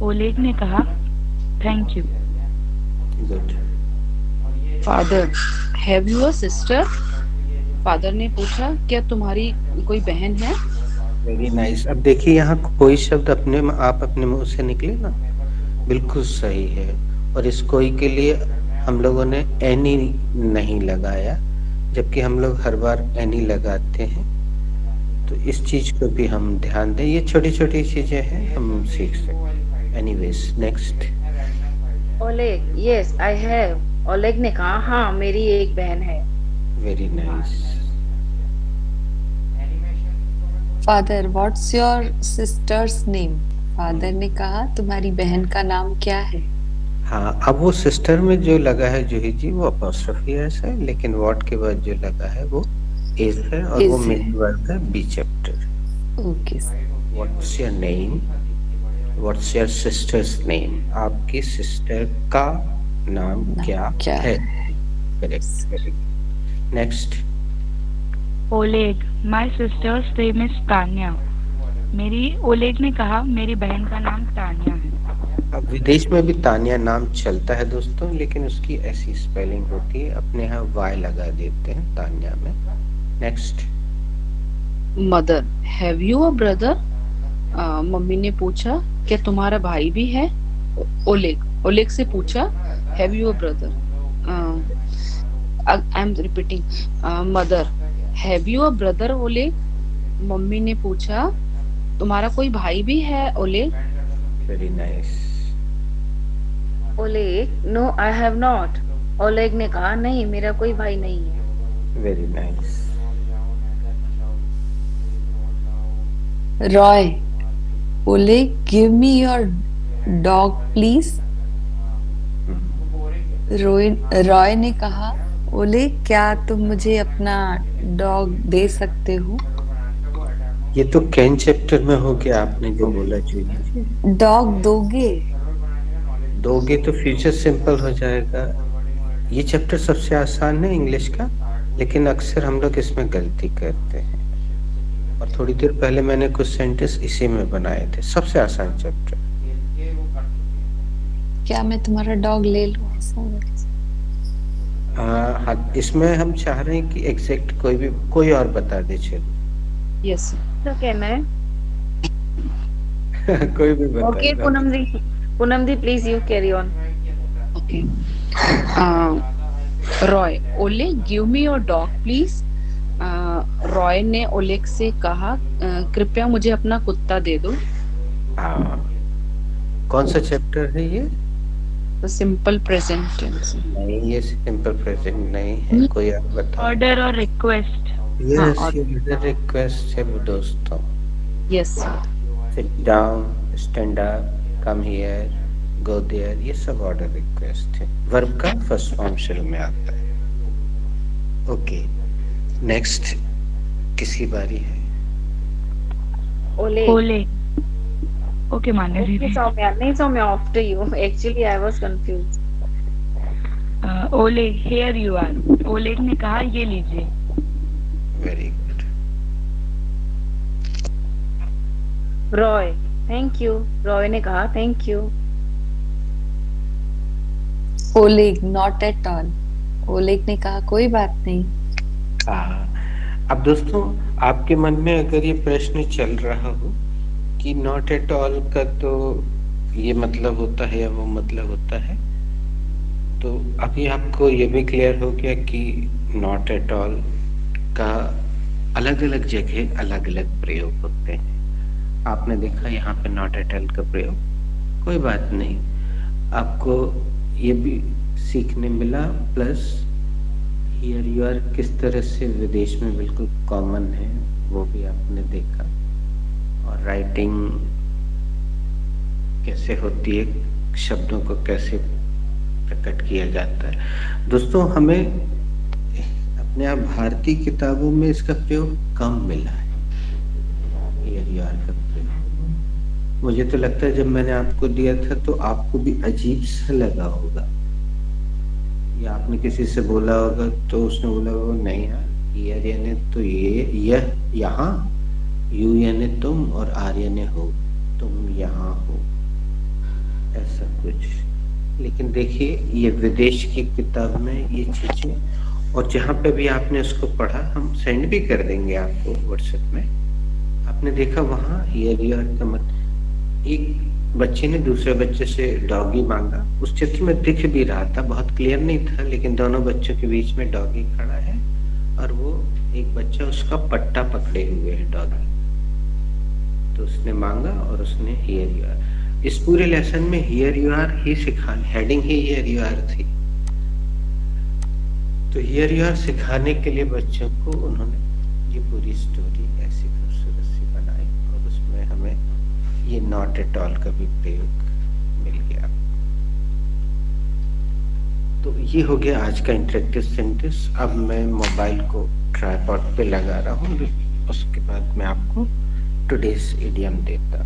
Oleg ने कहा, thank you. Good. Father, have you a sister? Father ने पूछा, क्या तुम्हारी कोई बहन है? Very nice. अब देखिए यहाँ कोई शब्द आप अपने मुंह से निकले ना, बिल्कुल सही है, और इस कोई के लिए हम लोगों ने एनी नहीं लगाया, जबकि हम लोग हर बार एनी लगाते हैं। तो इस चीज को भी हम ध्यान दें, ये छोटी छोटी चीजें हैं, हम सीख सकते। Anyways, next. Oleg, yes I have. Oleg ने कहा, हाँ मेरी एक बहन है। Very nice. Father, what's your sister's name? Father ने कहा, तुम्हारी बहन का नाम क्या है? हाँ, अब वो सिस्टर में जो लगा है जूही जी, वो अपॉस्ट्रोफी एस है, लेकिन व्हाट के बाद जो लगा है वो इज है, और वो मेन वर्ब है be chapter. Okay. What's your name? What's your sister's name? आपकी सिस्टर का नाम क्या है? Correct. Next. Oleg, my sister's name is Tanya. Oleg ने कहा, मेरी बहन का नाम तान्या है। अब विदेश में भी तान्या नाम चलता है दोस्तों, लेकिन उसकी ऐसी स्पेलिंग होती है, अपने यहाँ वाई लगा देते हैं तान्या में। Next. Mother, have you a brother? Mummy ने पूछा, क्या तुम्हारा भाई भी है? ओलेग से पूछा, have you a brother? I am repeating, mother, have you a brother? Oleg. Mummy ने पूछा, तुम्हारा कोई भाई भी है? Oleg. Very nice. Oleg, no I have not. Oleg ने कहा, नहीं मेरा कोई भाई नहीं है। Very nice. Roy, Oleg, give me your dog please. Roy ने कहा, ओलेग, क्या तुम मुझे अपना डॉग दे सकते हो? ये तो कैन चैप्टर में हो गया, आपने जो बोला जूही। डॉग दोगे? दोगे तो फ्यूचर सिंपल हो जाएगा। ये चैप्टर सबसे आसान है इंग्लिश का, लेकिन अक्सर हम लोग इसमें गलती करते हैं। और थोड़ी देर पहले मैंने कुछ सेंटेंस इसी में बनाए थे। सबसे आसान चैप्टर। क्या मैं तुम्हारा डॉग ले लूं ऐसा? हाँ, इसमें हम चाह रहे हैं कि एग्जैक्ट कोई और बता दे। चलो Yes. तो कहना है। कोई भी बता Okay, they. Poonam ji, please you carry on. Okay. Roy, Oleg, give me your dog, please. Roy ने ओलेग से कहा, कृपया मुझे अपना कुत्ता दे दो। हाँ, कौन सा चैप्टर है ये? तो सिंपल प्रेजेंट टेंस। नहीं, ये सिंपल प्रेजेंट नहीं है। कोई और बता। ऑर्डर और रिक्वेस्ट। यस, ये रिक्वेस्ट है दोस्तों। Yes. Sit down, stand up, come here, go there, ये सब ऑर्डर रिक्वेस्ट है। वर्ब का फर्स्ट फॉर्म शुरू में आता है। ओके, नेक्स्ट किसकी बारी है? ओले। ओके मान्य दीदी। Soumya, after you. Actually, I was confused. ओले, here you are. ओलेग ने कहा ये लीजिए। Very good. Roy, thank you. Roy ने कहा thank you. Oleg, not at all. Oleg ने कहा कोई बात नहीं। अब दोस्तों, आपके मन में अगर ये प्रश्न चल रहा हो कि नॉट एट ऑल का तो ये मतलब होता है या वो मतलब होता है, तो अभी आपको ये भी क्लियर हो गया कि नॉट एट ऑल का अलग अलग जगह अलग अलग प्रयोग होते हैं। आपने देखा यहाँ पे नॉट एट ऑल का प्रयोग, कोई बात नहीं, आपको ये भी सीखने मिला। प्लस हियर यू आर किस तरह से विदेश में बिल्कुल कॉमन है वो भी आपने देखा। और राइटिंग कैसे होती है, शब्दों को कैसे प्रकट किया जाता है। दोस्तों, हमें अपने आप भारतीय किताबों में इसका प्रयोग कम मिला है, हियर यू आर का प्रयोग। मुझे तो लगता है जब मैंने आपको दिया था तो आपको भी अजीब सा लगा होगा, या आपने किसी से बोला होगा तो उसने बोला होगा नहीं यार, हियर यानी तो ये, यह यहाँ, यू यानी तुम, और आर यानी हो, तुम यहाँ हो, ऐसा कुछ। लेकिन देखिए, ये विदेश की किताब में ये चीजें, और जहाँ पे भी आपने उसको पढ़ा, हम सेंड भी कर देंगे आपको व्हाट्सएप में। आपने देखा वहाँ हियर यू आर का मतलब, एक बच्चे ने दूसरे बच्चे से डॉगी मांगा। उस चित्र में दिख भी रहा था, बहुत क्लियर नहीं था, लेकिन दोनों बच्चों के बीच में डॉगी खड़ा है और वो एक बच्चा उसका पट्टा पकड़े हुए है डॉगी। तो उसने मांगा और उसने हियर यू आर। इस पूरे लेसन में हियर यू आर ही सिखाने, हेडिंग ही हियर यू आर थी। तो हियर यू आर सिखाने के लिए बच्चों को उन्होंने ये पूरी स्टोरी ऐसी खूबसूरत सी बनाई, और उसमें हमें ये नॉट एट ऑल का भी प्रयोग मिल गया। तो ये हो गया आज का इंटरेक्टिव सेंटेंस। अब मैं मोबाइल को ट्राइपॉड पे लगा रहा हूँ, उसके बाद मैं आपको टुडेस इडियम देता।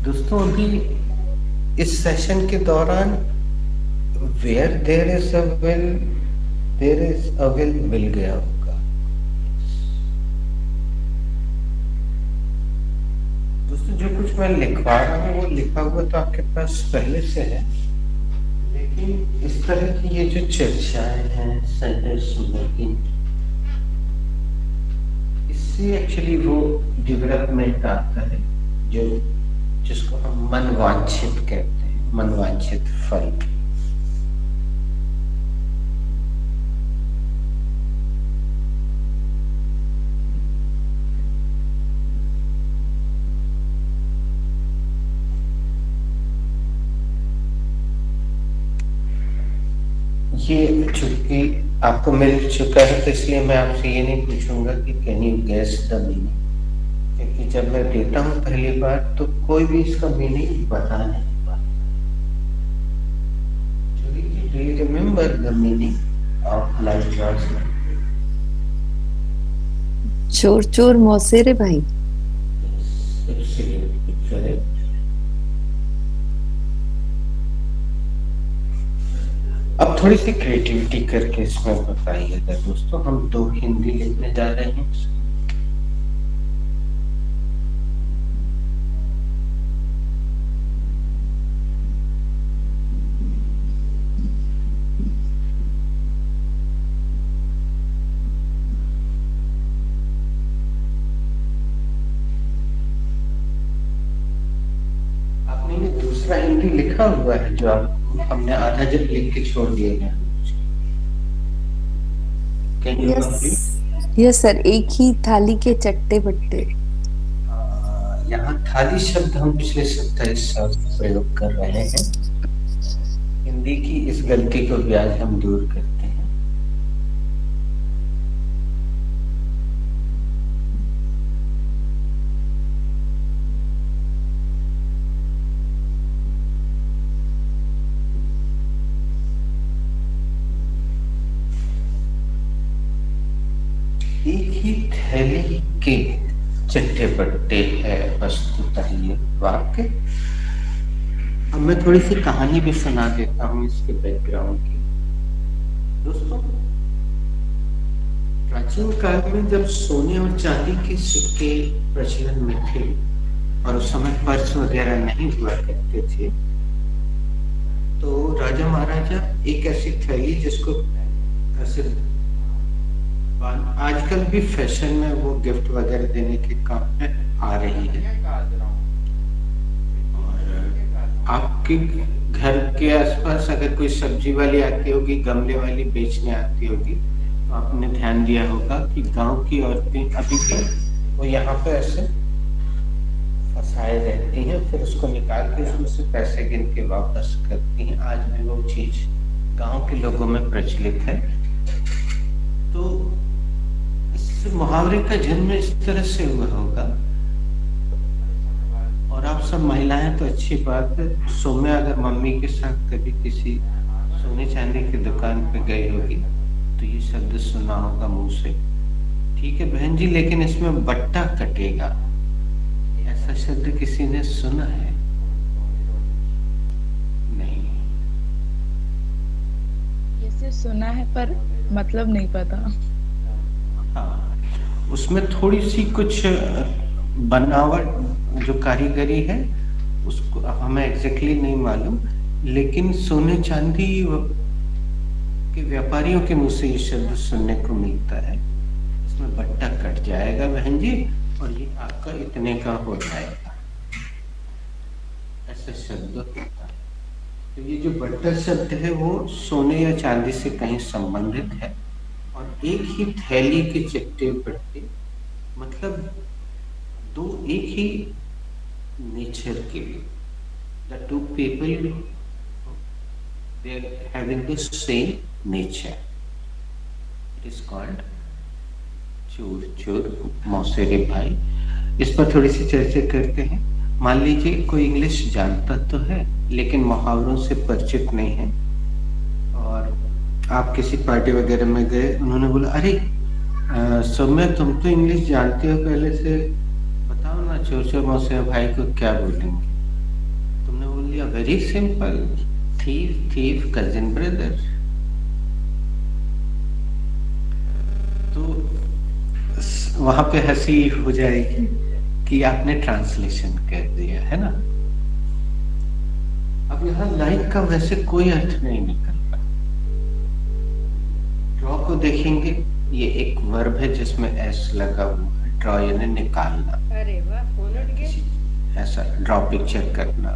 दोस्तों, अभी इस सेशन के दौरान where there is a will there is a will मिल गया होगा। दोस्तों, जो कुछ मैं लिखवा रहा हूँ वो लिखा हुआ तो आपके पास पहले से है, लेकिन इस तरह की ये जो चर्चाएं हैं सेंटेंस मेकिंग, इससे एक्चुअली वो डेवलपमेंट आता है जो जिसको हम मनवांछित कहते हैं, मनवांछित फल। ये चूंकि आपको मिल चुका है तो इसलिए मैं आपसे ये नहीं पूछूंगा कि can you guess the meaning, क्योंकि जब मैं देता हूँ पहली बार तो कोई भी इसका मीनिंग बता नहीं पाता। Do you remember the meaning of light draws? चोर चोर मौसेरे भाई। Absolutely correct. अब थोड़ी सी क्रिएटिविटी करके इसमें बताइएगा दोस्तों। हम 2 हिंदी लिखने जा रहे हैं। आपने ये दूसरा हिंदी लिखा हुआ है जो आप हमने आधा जब लिख के छोड़ दिए हैं। यस सर, एक ही थाली के चट्टे बट्टे। यहाँ थाली शब्द हम पिछले सप्ताह इस शब्द प्रयोग कर रहे हैं। हिंदी की इस गलती को भी आज हम दूर करते हैं। एक ही थैली के चट्टे बट्टे है वस्तुतः ये वाक्य। अब मैं थोड़ी सी कहानी भी सुना देता हूँ इसके बैकग्राउंड की। दोस्तों, प्राचीन काल में जब सोने और चांदी के सिक्के प्रचलन में थे और उस समय पर्स वगैरह नहीं हुआ करते थे, तो राजा महाराजा एक ऐसी थैली जिसको ऐसे आजकल भी फैशन में वो गिफ्ट वगैरह देने के काम में आ रही है। और आपके घर के आसपास अगर कोई सब्जी वाली आती होगी, गमले वाली बेचने आती होगी, तो आपने ध्यान दिया होगा कि गांव की औरतें अभी भी वो यहाँ पे ऐसे फंसाए रहती हैं, फिर उसको निकाल के उसमें से पैसे गिन के वापस करती हैं। आज भी वो चीज गांव के लोगों में प्रचलित है। तो मुहावरे का जन्म इस तरह से हुआ होगा। और आप सब महिलाएं तो अच्छी बात है, सौम्या अगर मम्मी के साथ कभी किसी सोने चांदी की दुकान पे गई होगी तो ये शब्द सुना होगा मुंह से। ठीक है बहन जी, लेकिन इसमें बट्टा कटेगा, ऐसा शब्द किसी ने सुना है? नहीं। ये सिर्फ सुना है पर मतलब नहीं पता। हाँ, उसमें थोड़ी सी कुछ बनावट जो कारीगरी है उसको हमें एग्जैक्टली नहीं मालूम, लेकिन सोने चांदी के व्यापारियों के मुंह से ये शब्द सुनने को मिलता है। इसमें बट्टा कट जाएगा बहन जी और ये आपका इतने का हो जाएगा, ऐसा शब्द होता है। तो ये जो बट्टा शब्द है वो सोने या चांदी से कहीं संबंधित है। और एक ही थैली के चट्टे बट्टे मतलब दो एक ही नेचर के लिए, the two people they are having the same nature, it is called चोर चोर मौसेरे भाई। इस पर थोड़ी सी चर्चा करते हैं। मान लीजिए कोई इंग्लिश जानता तो है लेकिन मुहावरों से परिचित नहीं है, और आप किसी पार्टी वगैरह में गए, उन्होंने बोला अरे सौम्या तुम तो इंग्लिश जानते हो, पहले से बताओ ना चोर चोर मौसेरे भाई को क्या बोलेंगे। तुमने बोल दिया very simple, thief thief cousin brother. तो वहां पे हंसी हो जाएगी कि आपने ट्रांसलेशन कर दिया है ना। अब यहाँ लाइक का वैसे कोई अर्थ नहीं निकलता। ड्रॉ को देखेंगे, ये एक वर्ब है जिसमें एस लगा हुआ है। ड्रॉ यानी निकालना। अरे वाह, ऐसा ड्रॉ पिक्चर करना।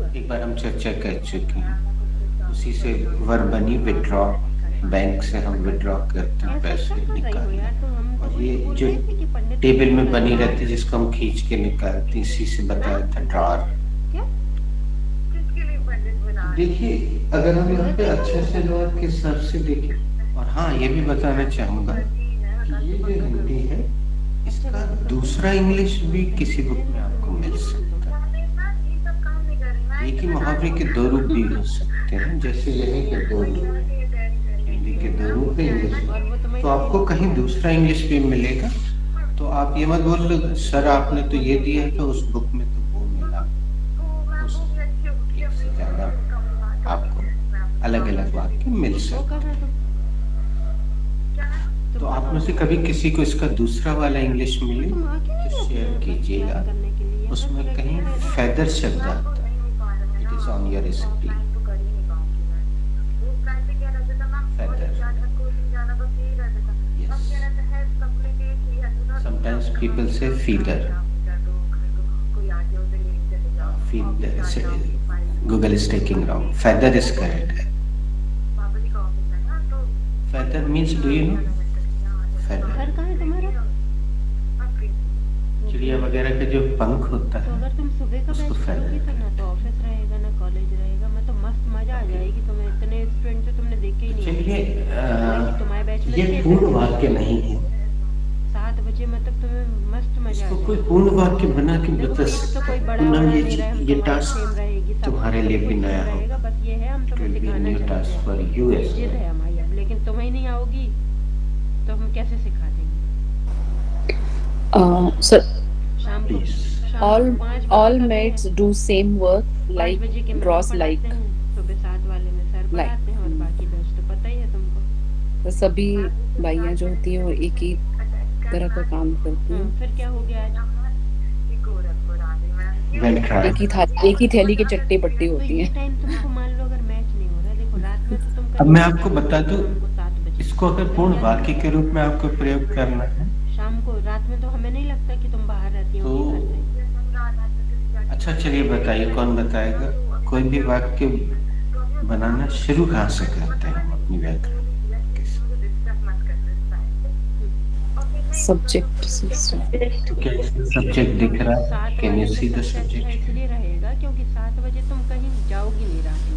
एक बार हम चर्चा कर चुके हैं, उसी से वर्ब बनी विड्रॉ। बैंक से हम विड्रॉ करते हैं पैसे निकालना, और ये जो टेबल में बनी रहती है जिसको हम खींच के निकालते हैं, इसी से बताया था ड्रॉर। देखिए अगर हम यहाँ पे अच्छे से ड्रॉर के हिसाब से देखें, और हाँ ये भी बताना चाहूंगा कि ये जो हिंदी है इसका दूसरा इंग्लिश भी किसी बुक में आपको मिल सकता है। एक ही मुहावरे के दो रूप भी हो सकते हैं, जैसे यही के दो रूप, हिंदी के दो रूप है, इंग्लिश। तो आपको कहीं दूसरा इंग्लिश भी मिलेगा, तो आप ये मत बोल लो सर आपने तो ये दिया है, तो उस बुक में तो वो मिला। उस एक से ज्यादा आपको अलग अलग वाक्य मिल सकते हैं। तो आप में से कभी किसी को इसका दूसरा वाला इंग्लिश मिले तो शेयर कीजिएगा। उसमें कहीं फेदर शब्द आता है, it is on your recipe. Feather, yes, sometimes people say feeder. Feeder, Google is taking wrong. Feather is correct. Feather means, do you know? Feather. घर कहाँ है तुम्हारा? चिड़िया वगैरह का जो पंख होता तो है, अगर तुम सुबह का उसको बैच feather करोगी तो ना तो ऑफिस रहेगा ना कॉलेज रहेगा, मतलब मस्त मजा आ जाएगी तुम्हें। इतने स्टूडेंट तो तुमने देखे ही नहीं। चलिए, तुम्हारे बैच में ये पूर्ण वाक्य नहीं है। 7 बजे मतलब तुम्हें मस्त मजा आ इसको कोई जाएगी। पूर्ण वाक्य बना के देखो बता एक तो कोई बड़ा पूनम, बड़ा नहीं रहा है, ये हम टास्क सेम रहेगी, सब तुम्हारे लिए भी नया रहेगा। होगा। बस ये है हम It तुम्हें will be a सिखाना new चाहते task हैं, for you as जिद well. है हमारी अब, लेकिन तुम ही नहीं आओगी तो हम कैसे सिखा देंगे? Sir, शाम को Please. शाम all को 5 बजे all का भी mates है। do same work 5 like बजे के draws मैम like. पढ़ाते हैं, सुबह 7 वाले में सर Like. पढ़ाते हैं और बाकी बैच तो पता ही है तुमको। तो सभी भाइयाँ जो होती हैं वो एक ही तरह का काम करती हैं, फिर क्या हो गया आज? Well tried. एक ही थैली के चट्टे बट्टे तो होती ये हैं। टाइम तुमको मान लो अगर मैच नहीं हो रहा, देखो रात में तो तुम अब कहीं मैं आपको बता दूं, शाम को 7 बजे इसको अगर पूर्ण वाक्य के रूप में आपको प्रयोग करना है, शाम को रात में तो हमें नहीं लगता कि तुम बाहर रहती हो तो घर से। अच्छा चलिए बताइए, कौन बताएगा? कोई भी वाक्य बनाना शुरू कहाँ से करते हैं हम अपनी व्याकरण के साथ? Subject system. तो क्या इसमें सब्जेक्ट दिख रहा है? 7 कैन वाले यू में सी द सबसे अच्छा सब्जेक्ट? इसलिए रहेगा क्योंकि 7 बजे तुम कहीं जाओगी नहीं रात में।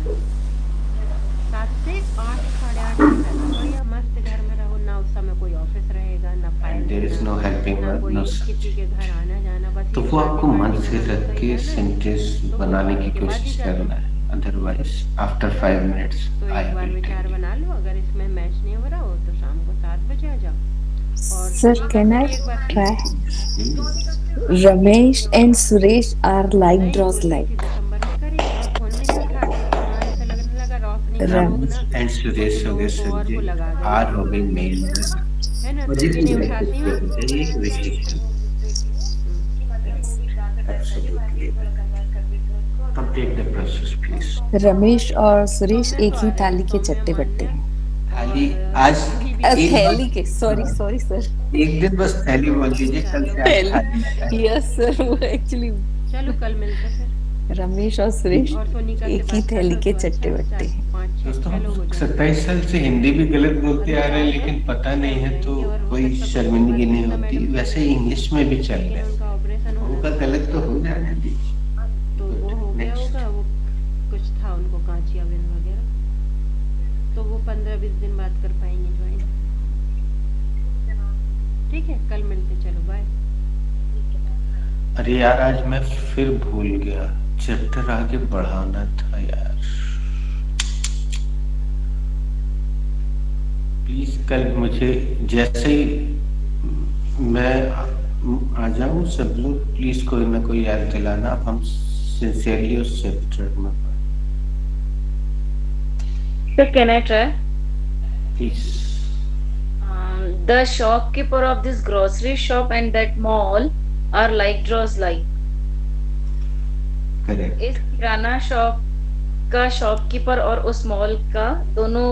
7 से 8 साढ़े 8 तक बढ़िया मस्त घर में रहो ना, उस समय कोई ऑफिस रहेगा ना file, there is no helping ना वर्ड, कोई नो किसी के घर आना जाना। बस तो ये वो आपको पार्टी मन वार्टी से खाना रख तो के इधर है। सेंटेंस तो वो बनाने की पार्टी के बाद ही कोशिश जाना। करना है, अदरवाइज आफ्टर 5 मिनट्स तो आई एक बार विल विचार बना लो, अगर इसमें मैच नहीं हो रहा हो तो शाम को 7 बजे आ जाओ। और Sir, ठीक है, can I फिर एक बार try? Ramesh and Suresh are like नहीं draws बोल रही like. थी दिसंबर में करेंगे और फोन भी नहीं उठा रही, हाँ ऐसा लगने लगा रोशनी का राम लोग ना एंड सुरेश हो गए लोगों को और को लगा सब्जेक्ट, देंगे। आर हो गई मेन, है ना, और तुम इस भी नहीं उठाती हो। विशेषण absolutely complete the process please. Ramesh और सुरेश एक ही थाली के चट्टे बट्टे हैं। थाली आज एक थैली के, सॉरी सर, एक दिन बस थैली बोल दीजिए, कल से आप थाली। यस सर, वो एक्चुअली चलो कल मिलते हैं फिर। रमेश और सुरेश और सोनिका से एक ही बात कर थैली लो के तो चट्टे अच्छा, बट्टे हैं। 5-6 दोस्तों, 6 लोग हो हम जाएंगे। 27 साल से हिंदी भी गलत बोलते आ रहे हैं, लेकिन पता नहीं है तो कोई शर्मिंदगी नहीं होती। वैसे ही इंग्लिश में भी चल रहा है, उनका ऑपरेशन उनका होना गलत तो हो जाने दीजिए। तो वो हो गया होगा, वो कुछ था उनको कांचिया बिन वगैरह, तो वो 15-20 दिन बाद कर पाएंगे ज्वाइन। ठीक है, कल मिलते, चलो बाय। अरे यार, आज मैं फिर भूल गया, चैप्टर आगे बढ़ाना था यार। प्लीज कल मुझे जैसे ही मैं आ जाऊं, सब लोग प्लीज कोई ना कोई याद दिलाना। अब हम सिंसियरली उस चैप्टर में So can I try? Please. The shopkeeper of this grocery shop and that mall are like draws like. Correct. इस किराना शॉप का शॉपकीपर और उस मॉल का दोनों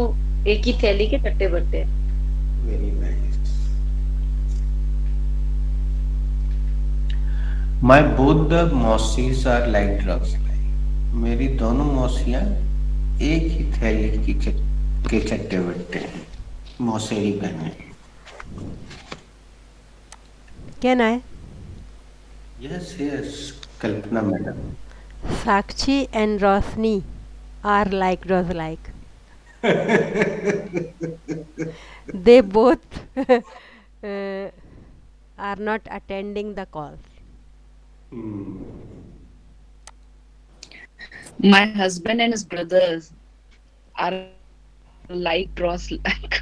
एक ही थैली के चट्टे बट्टे। Very nice. My both the मौसीज आर लाइक ड्रग्स लाइक। मेरी दोनों मौसियां एक ही थैली के चट्टे बट्टे हैं, मौसेरी बहने। Can I? Yes yes, Kalpana madam. Sakshi and Rosni are like draws like. They both are not attending the calls. My husband and his brothers are like cross like.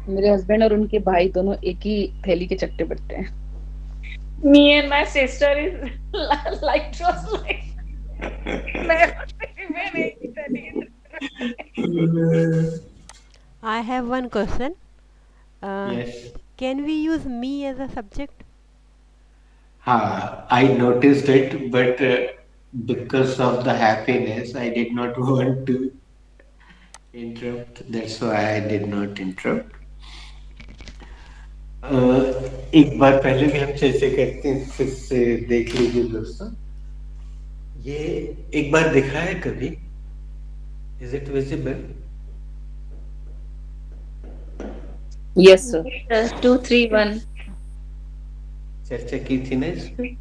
मेरे हस्बैंड और उनके भाई दोनों एक ही थैली के चट्टे बट्टे हैं. Me and my sister is like just like. I have one question. Yes. Can we use me as a subject? I noticed it, but because of the happiness, I did not want to interrupt. That's why I did not interrupt. एक बार पहले भी हम चर्चा करते हैं, फिर से देख लीजिए दोस्तों. ये एक बार दिखा है कभी? Is it visible? Yes sir. 2, 3, 1. चर्चा की थी ना इसमें?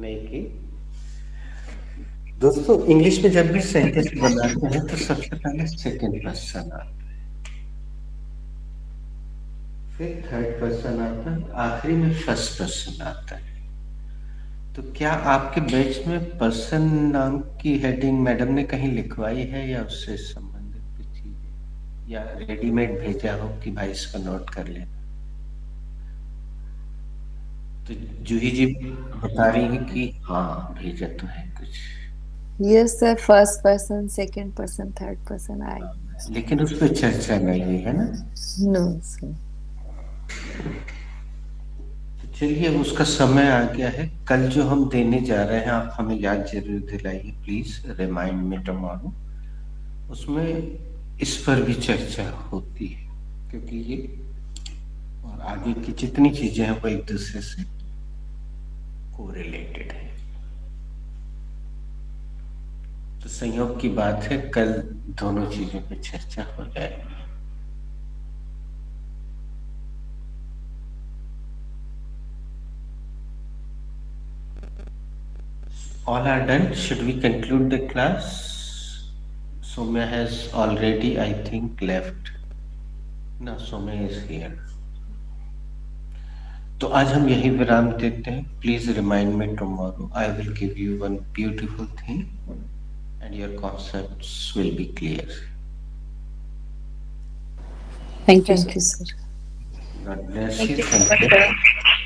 नहीं की. दोस्तों इंग्लिश में जब भी सेंटेंस बनाते हैं तो सबसे पहले सेकंड पर्सन आता है, फिर थर्ड पर्सन आता है, आखिरी में फर्स्ट पर्सन आता है. तो क्या आपके बैच में पर्सन नाम की हेडिंग मैडम ने कहीं लिखवाई है या उससे संबंधित कुछ चीजें, या रेडीमेड भेजा हो कि भाई इसको नोट कर लेना? तो जूही जी बता रही है कि हाँ भेजा तो है कुछ. Yes sir, first person, second person, third person. I लेकिन उस पर चर्चा नहीं हुई है ना? no sir. तो चलिए उसका समय आ गया है. कल जो हम देने जा रहे हैं आप हमें याद जरूर दिलाइए प्लीज, रिमाइंड मी टुमारो. उसमें इस पर भी चर्चा होती है क्योंकि ये और आगे की जितनी चीजें हैं वो एक दूसरे से कोरिलेटेड है. तो संयोग की बात है कल दोनों चीजों पे चर्चा हो जाएगी. All are done. Should we conclude the class? Soumya has already, I think, left. No, Soumya is here. तो आज हम यही विराम देते हैं. Please remind me tomorrow. I will give you one beautiful thing, and your concepts will be clear. Thank you Thank you sir. God bless Thank you. you so Thank much you. sir.